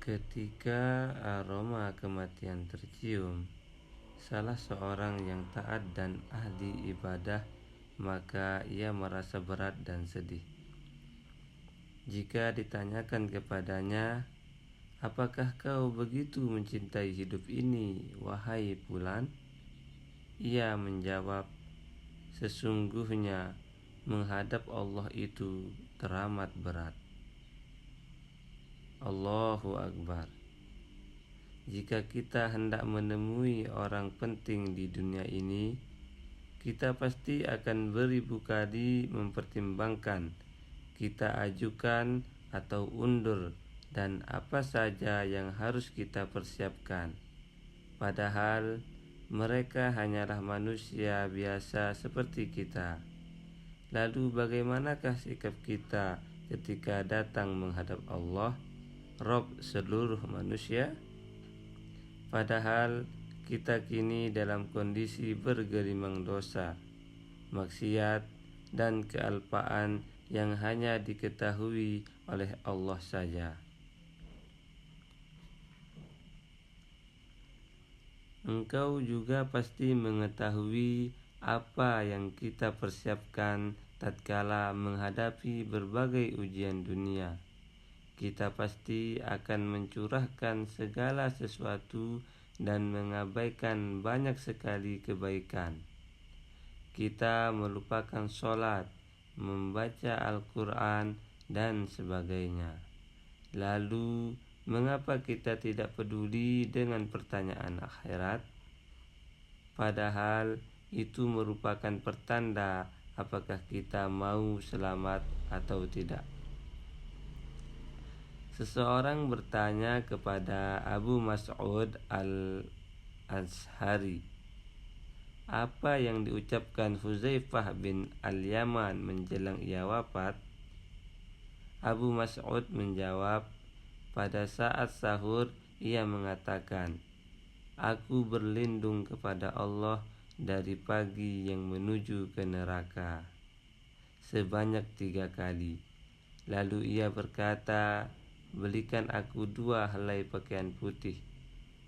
Ketika aroma kematian tercium, salah seorang yang taat dan ahli ibadah, maka ia merasa berat dan sedih. Jika ditanyakan kepadanya, "Apakah kau begitu mencintai hidup ini, wahai Fulan?" Ia menjawab, "Sesungguhnya menghadap Allah itu teramat berat." Allahu Akbar. Jika kita hendak menemui orang penting di dunia ini, kita pasti akan beribu kali mempertimbangkan kita ajukan atau undur dan apa saja yang harus kita persiapkan. Padahal mereka hanyalah manusia biasa seperti kita. Lalu bagaimanakah sikap kita ketika datang menghadap Allah, Rabb seluruh manusia? Padahal kita kini dalam kondisi bergelimang dosa, maksiat, dan kealpaan yang hanya diketahui oleh Allah saja. Engkau juga pasti mengetahui apa yang kita persiapkan tatkala menghadapi berbagai ujian dunia. Kita pasti akan mencurahkan segala sesuatu dan mengabaikan banyak sekali kebaikan. Kita melupakan sholat, membaca Al-Quran, dan sebagainya. Lalu, mengapa kita tidak peduli dengan pertanyaan akhirat? Padahal itu merupakan pertanda apakah kita mau selamat atau tidak. Seseorang bertanya kepada Abu Mas'ud al-Azhari, apa yang diucapkan Huzaifah bin al-Yaman menjelang ia wafat? Abu Mas'ud menjawab, pada saat sahur ia mengatakan, "Aku berlindung kepada Allah dari pagi yang menuju ke neraka," sebanyak 3 kali. Lalu ia berkata, "Belikan aku 2 helai pakaian putih.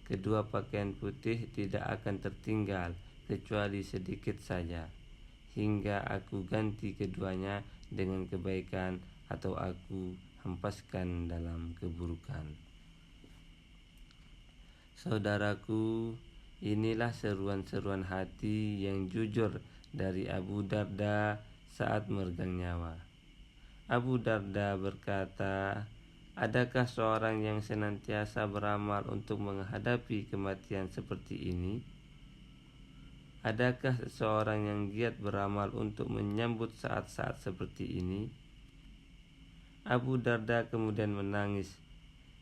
Kedua pakaian putih tidak akan tertinggal kecuali sedikit saja, hingga aku ganti keduanya dengan kebaikan atau aku hempaskan dalam keburukan." Saudaraku, inilah seruan-seruan hati yang jujur dari Abu Darda saat meregang nyawa. Abu Darda berkata, "Adakah seorang yang senantiasa beramal untuk menghadapi kematian seperti ini? Adakah seseorang yang giat beramal untuk menyambut saat-saat seperti ini?" Abu Darda kemudian menangis.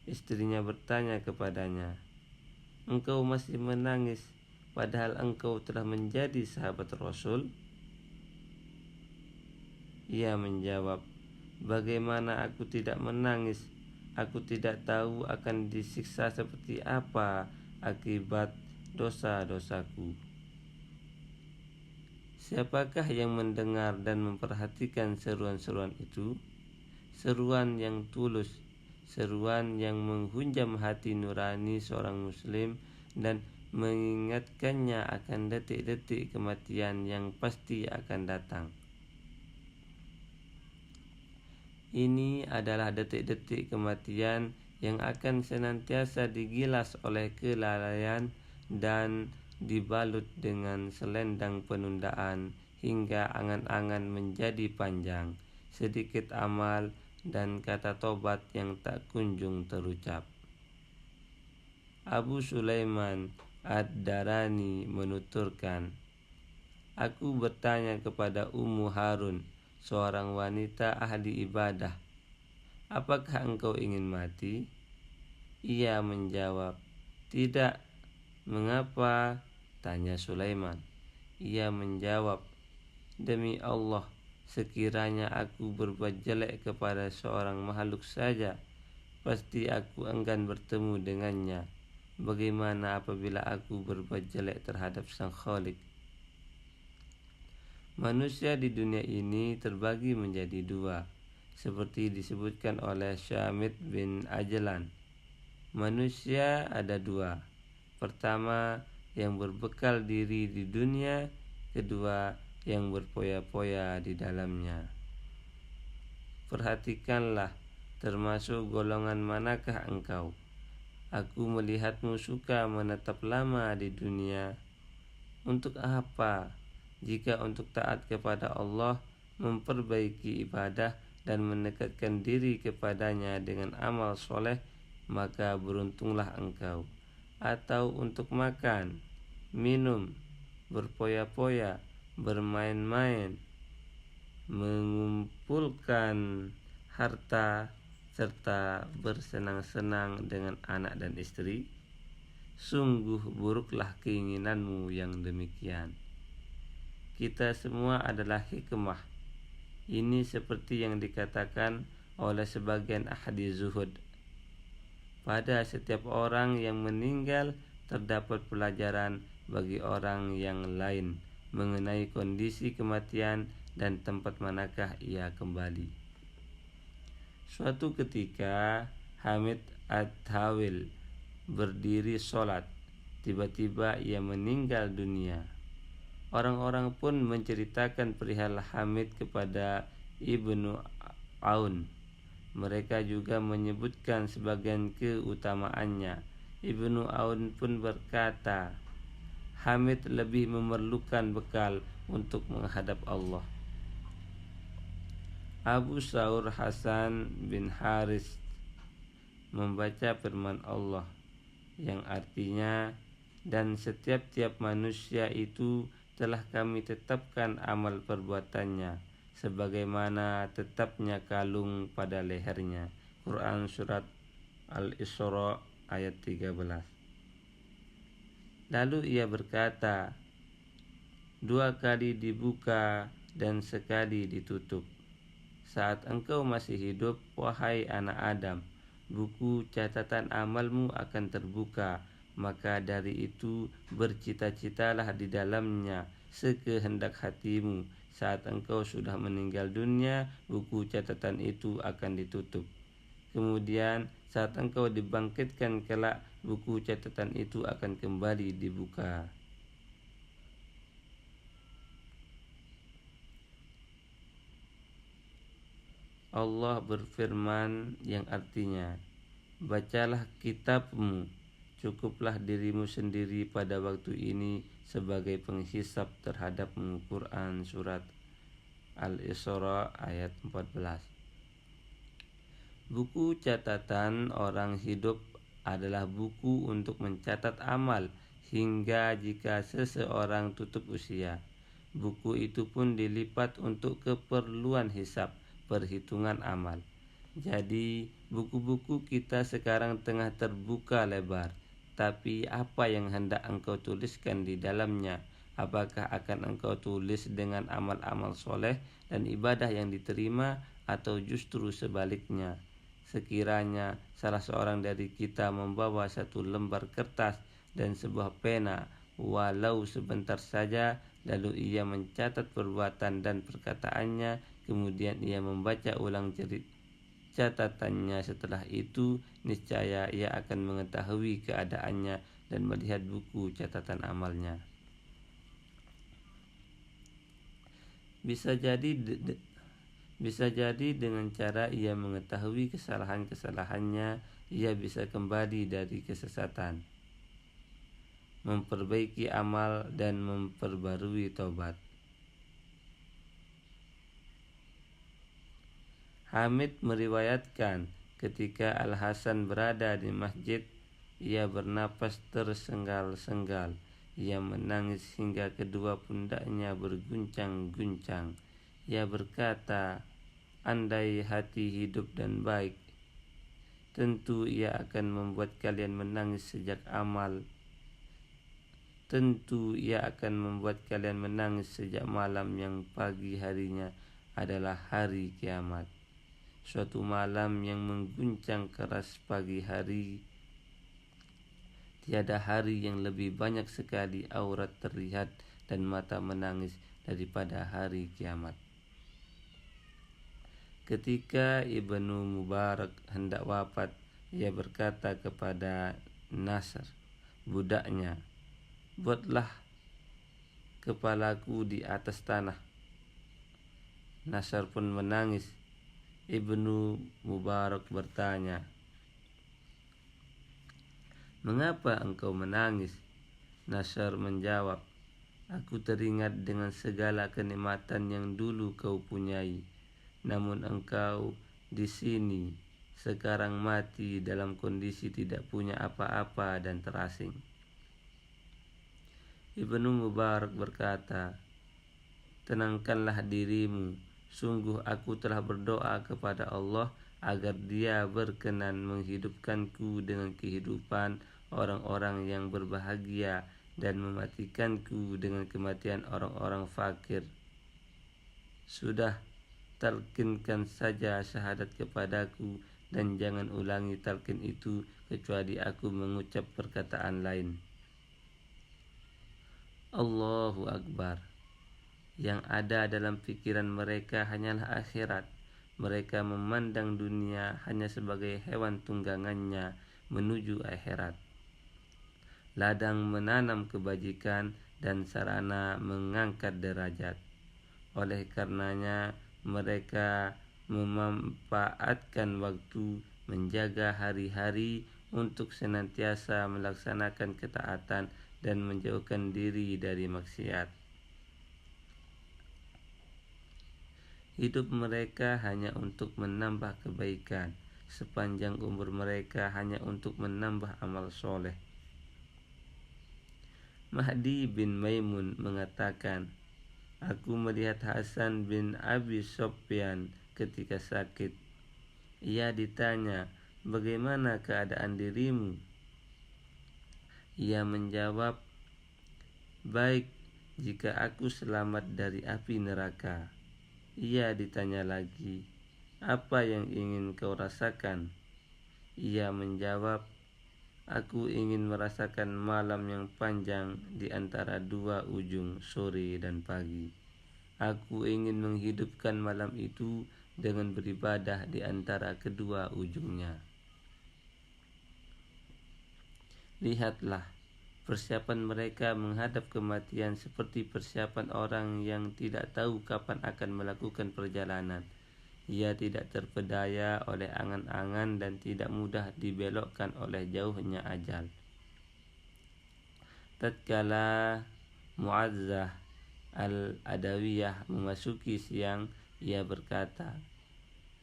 Istrinya bertanya kepadanya, "Engkau masih menangis padahal engkau telah menjadi sahabat Rasul?" Ia menjawab, "Bagaimana aku tidak menangis? Aku tidak tahu akan disiksa seperti apa akibat dosa-dosaku." Siapakah yang mendengar dan memperhatikan seruan-seruan itu? Seruan yang tulus, seruan yang menghunjam hati nurani seorang muslim dan mengingatkannya akan detik-detik kematian yang pasti akan datang. Ini adalah detik-detik kematian yang akan senantiasa digilas oleh kelalaian dan dibalut dengan selendang penundaan hingga angan-angan menjadi panjang, sedikit amal dan kata tobat yang tak kunjung terucap. Abu Sulaiman Ad-Darani menuturkan, "Aku bertanya kepada Ummu Harun, seorang wanita ahli ibadah, 'Apakah engkau ingin mati?' Ia menjawab, 'Tidak.' 'Mengapa?' tanya Sulaiman. Ia menjawab, 'Demi Allah, sekiranya aku berbuat jelek kepada seorang makhluk saja, pasti aku enggan bertemu dengannya. Bagaimana apabila aku berbuat jelek terhadap Sang Khalik?' Manusia di dunia ini terbagi menjadi 2, seperti disebutkan oleh Syamit bin Ajlan. Manusia ada dua. Pertama, yang berbekal diri di dunia. Kedua, yang berpoya-poya di dalamnya. Perhatikanlah, termasuk golongan manakah engkau? Aku melihatmu suka menetap lama di dunia. Untuk apa? Jika untuk taat kepada Allah, memperbaiki ibadah dan mendekatkan diri kepadanya dengan amal soleh, maka beruntunglah engkau. Atau untuk makan, minum, berpoya-poya, bermain-main, mengumpulkan harta, serta bersenang-senang dengan anak dan istri, sungguh buruklah keinginanmu yang demikian. Kita semua adalah hikmah. Ini seperti yang dikatakan oleh sebagian ahli zuhud. Pada setiap orang yang meninggal terdapat pelajaran bagi orang yang lain mengenai kondisi kematian dan tempat manakah ia kembali. Suatu ketika Hamid At-Tawil berdiri sholat. Tiba-tiba ia meninggal dunia. Orang-orang pun menceritakan perihal Hamid kepada Ibnu Aun. Mereka juga menyebutkan sebagian keutamaannya. Ibnu Aun pun berkata, Hamid lebih memerlukan bekal untuk menghadap Allah. Abu Saur Hasan bin Haris membaca firman Allah yang artinya, dan setiap-tiap manusia itu telah kami tetapkan amal perbuatannya sebagaimana tetapnya kalung pada lehernya. Quran Surat Al-Isra ayat 13. Lalu ia berkata, 2 kali dibuka dan sekali ditutup. Saat engkau masih hidup, wahai anak Adam, buku catatan amalmu akan terbuka, maka dari itu bercita-citalah di dalamnya sekehendak hatimu. Saat engkau sudah meninggal dunia, buku catatan itu akan ditutup. Kemudian saat engkau dibangkitkan kelak, buku catatan itu akan kembali dibuka. Allah berfirman yang artinya, bacalah kitabmu, cukuplah dirimu sendiri pada waktu ini sebagai penghisap terhadapmu. Quran Surat Al-Isra ayat 14. Buku catatan orang hidup adalah buku untuk mencatat amal hingga jika seseorang tutup usia. Buku itu pun dilipat untuk keperluan hisab, perhitungan amal. Jadi buku-buku kita sekarang tengah terbuka lebar. Tapi apa yang hendak engkau tuliskan di dalamnya? Apakah akan engkau tulis dengan amal-amal soleh dan ibadah yang diterima, atau justru sebaliknya? Sekiranya salah seorang dari kita membawa satu lembar kertas dan sebuah pena, walau sebentar saja, lalu ia mencatat perbuatan dan perkataannya, kemudian ia membaca ulang catatannya. Setelah itu niscaya ia akan mengetahui keadaannya dan melihat buku catatan amalnya. Bisa jadi dengan cara ia mengetahui kesalahan-kesalahannya, ia bisa kembali dari kesesatan, memperbaiki amal dan memperbarui taubat. Hamid meriwayatkan ketika Al-Hasan berada di masjid, ia bernapas tersenggal-senggal. Ia menangis hingga kedua pundaknya berguncang-guncang. Ia berkata, andai hati hidup dan baik, tentu ia akan membuat kalian menangis sejak amal. Tentu ia akan membuat kalian menangis sejak malam yang pagi harinya adalah hari kiamat. Suatu malam yang mengguncang keras pagi hari. Tiada hari yang lebih banyak sekali aurat terlihat dan mata menangis daripada hari kiamat. Ketika Ibnu Mubarak hendak wafat, ia berkata kepada Nasr, budaknya, buatlah kepalaku di atas tanah. Nasr pun menangis. Ibnu Mubarak bertanya, "Mengapa engkau menangis?" Nasr menjawab, "Aku teringat dengan segala kenikmatan yang dulu kau punyai, namun engkau di sini sekarang mati dalam kondisi tidak punya apa-apa dan terasing." Ibnu Mubarak berkata, "Tenangkanlah dirimu, sungguh aku telah berdoa kepada Allah agar Dia berkenan menghidupkanku dengan kehidupan orang-orang yang berbahagia dan mematikanku dengan kematian orang-orang fakir. Sudah, talqinkan saja syahadat kepadaku dan jangan ulangi talqin itu kecuali aku mengucap perkataan lain. Allahu Akbar." Yang ada dalam pikiran mereka hanyalah akhirat. Mereka memandang dunia hanya sebagai hewan tunggangannya menuju akhirat, ladang menanam kebajikan dan sarana mengangkat derajat. Oleh karenanya mereka memanfaatkan waktu menjaga hari-hari untuk senantiasa melaksanakan ketaatan dan menjauhkan diri dari maksiat. Hidup mereka hanya untuk menambah kebaikan, sepanjang umur mereka hanya untuk menambah amal soleh. Mahdi bin Maimun mengatakan, "Aku melihat Hasan bin Abi Sufyan ketika sakit. Ia ditanya, 'Bagaimana keadaan dirimu?' Ia menjawab, 'Baik jika aku selamat dari api neraka.' Ia ditanya lagi, 'Apa yang ingin kau rasakan?' Ia menjawab, 'Aku ingin merasakan malam yang panjang di antara dua ujung sore dan pagi. Aku ingin menghidupkan malam itu dengan beribadah di antara kedua ujungnya.' Lihatlah, persiapan mereka menghadap kematian seperti persiapan orang yang tidak tahu kapan akan melakukan perjalanan. Ia tidak terpedaya oleh angan-angan dan tidak mudah dibelokkan oleh jauhnya ajal." Tatkala Mu'azzah al-Adawiyah memasuki siang, ia berkata,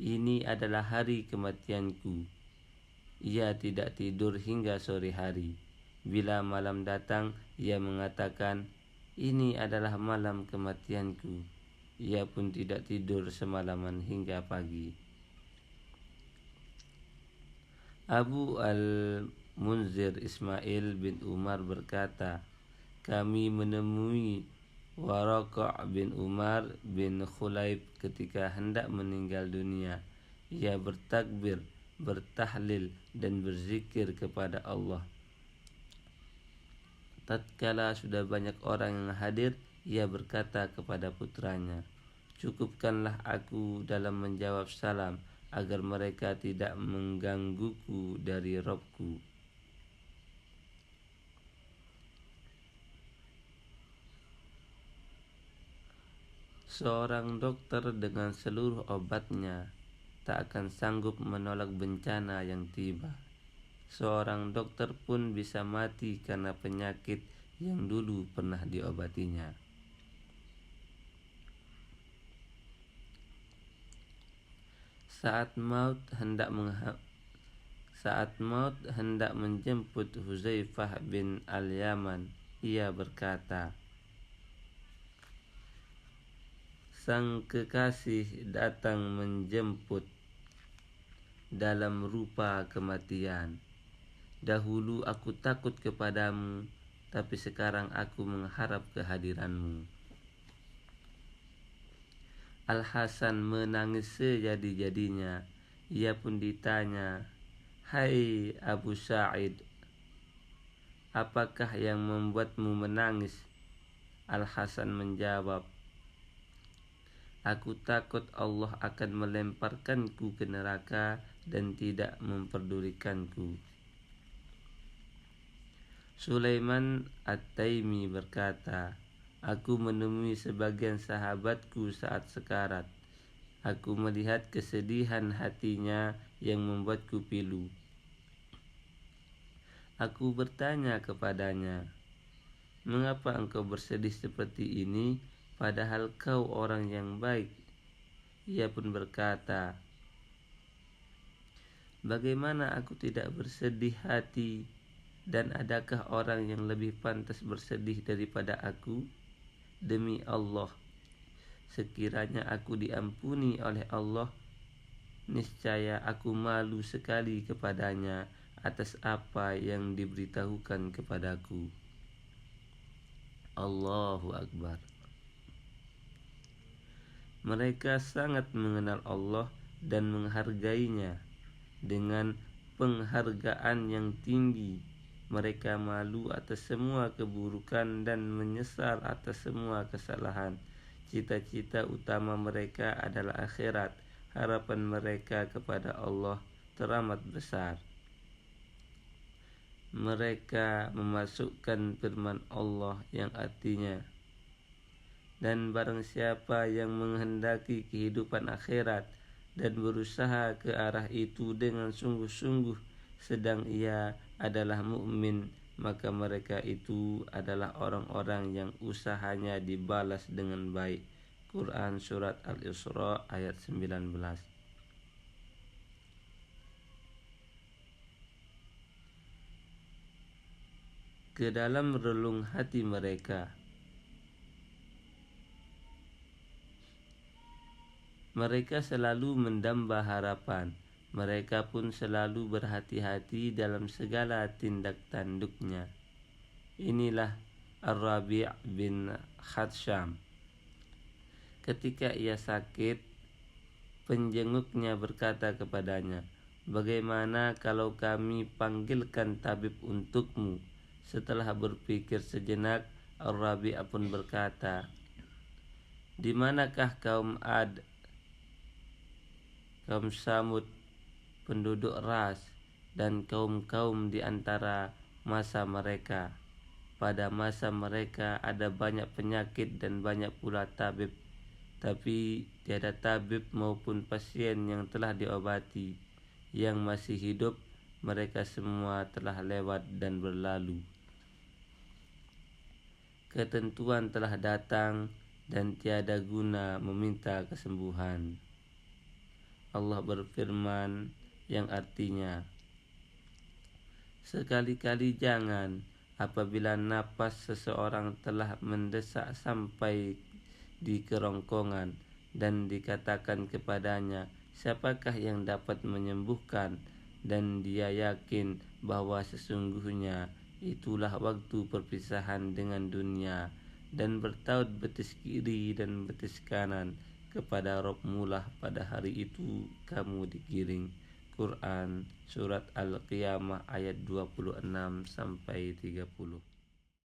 "Ini adalah hari kematianku." Ia tidak tidur hingga sore hari. Bila malam datang, ia mengatakan, "Ini adalah malam kematianku." Ia pun tidak tidur semalaman hingga pagi. Abu al-Munzir Ismail bin Umar berkata, "Kami menemui Waraqah bin Umar bin Khulaib ketika hendak meninggal dunia. Ia bertakbir, bertahlil dan berzikir kepada Allah. Tatkala sudah banyak orang yang hadir, ia berkata kepada putranya, 'Cukupkanlah aku dalam menjawab salam agar mereka tidak menggangguku dari Rabbku.' Seorang dokter dengan seluruh obatnya tak akan sanggup menolak bencana yang tiba. Seorang dokter pun bisa mati karena penyakit yang dulu pernah diobatinya. Saat maut hendak menjemput Huzaifah bin al-Yaman, ia berkata, 'Sang kekasih datang menjemput dalam rupa kematian. Dahulu aku takut kepadamu, tapi sekarang aku mengharap kehadiranmu.' Al-Hasan menangis sejadi-jadinya. Ia pun ditanya, 'Hai Abu Sa'id, apakah yang membuatmu menangis?' Al-Hasan menjawab, 'Aku takut Allah akan melemparkanku ke neraka dan tidak memperdulikanku. Sulaiman At-Taimi berkata, aku menemui sebagian sahabatku saat sekarat. Aku melihat kesedihan hatinya yang membuatku pilu. Aku bertanya kepadanya, mengapa engkau bersedih seperti ini, padahal kau orang yang baik? Ia pun berkata, bagaimana aku tidak bersedih hati, dan adakah orang yang lebih pantas bersedih daripada aku? Demi Allah, sekiranya aku diampuni oleh Allah, niscaya aku malu sekali kepadanya atas apa yang diberitahukan kepadaku. Allahu Akbar. Mereka sangat mengenal Allah dan menghargainya. Dengan penghargaan yang tinggi, mereka malu atas semua keburukan dan menyesal atas semua kesalahan. Cita-cita utama mereka adalah akhirat. Harapan mereka kepada Allah teramat besar. Mereka memasukkan firman Allah yang artinya, dan barang siapa yang menghendaki kehidupan akhirat dan berusaha ke arah itu dengan sungguh-sungguh sedang ia adalah mukmin, maka mereka itu adalah orang-orang yang usahanya dibalas dengan baik. Quran Surat Al-Isra ayat 19. Ke dalam relung hati mereka, mereka selalu mendamba harapan. Mereka pun selalu berhati-hati dalam segala tindak tanduknya. Inilah Ar-Rabi' bin Khatsyam. Ketika ia sakit, penjenguknya berkata kepadanya, bagaimana kalau kami panggilkan tabib untukmu? Setelah berpikir sejenak, Ar-Rabi' pun berkata, di manakah kaum Ad, kaum Samud, penduduk Ras, dan kaum-kaum di antara masa mereka? Pada masa mereka ada banyak penyakit dan banyak pula tabib, tapi tiada tabib maupun pasien yang telah diobati. Yang masih hidup, mereka semua telah lewat dan berlalu. Ketentuan telah datang dan tiada guna meminta kesembuhan. Allah berfirman yang artinya, sekali-kali jangan apabila napas seseorang telah mendesak sampai di kerongkongan dan dikatakan kepadanya, siapakah yang dapat menyembuhkan? Dan dia yakin bahwa sesungguhnya itulah waktu perpisahan dengan dunia, dan bertaut betis kiri dan betis kanan kepada Rabb-Mu lah pada hari itu kamu digiring. Quran Surat Al-Qiyamah ayat 26 sampai 30.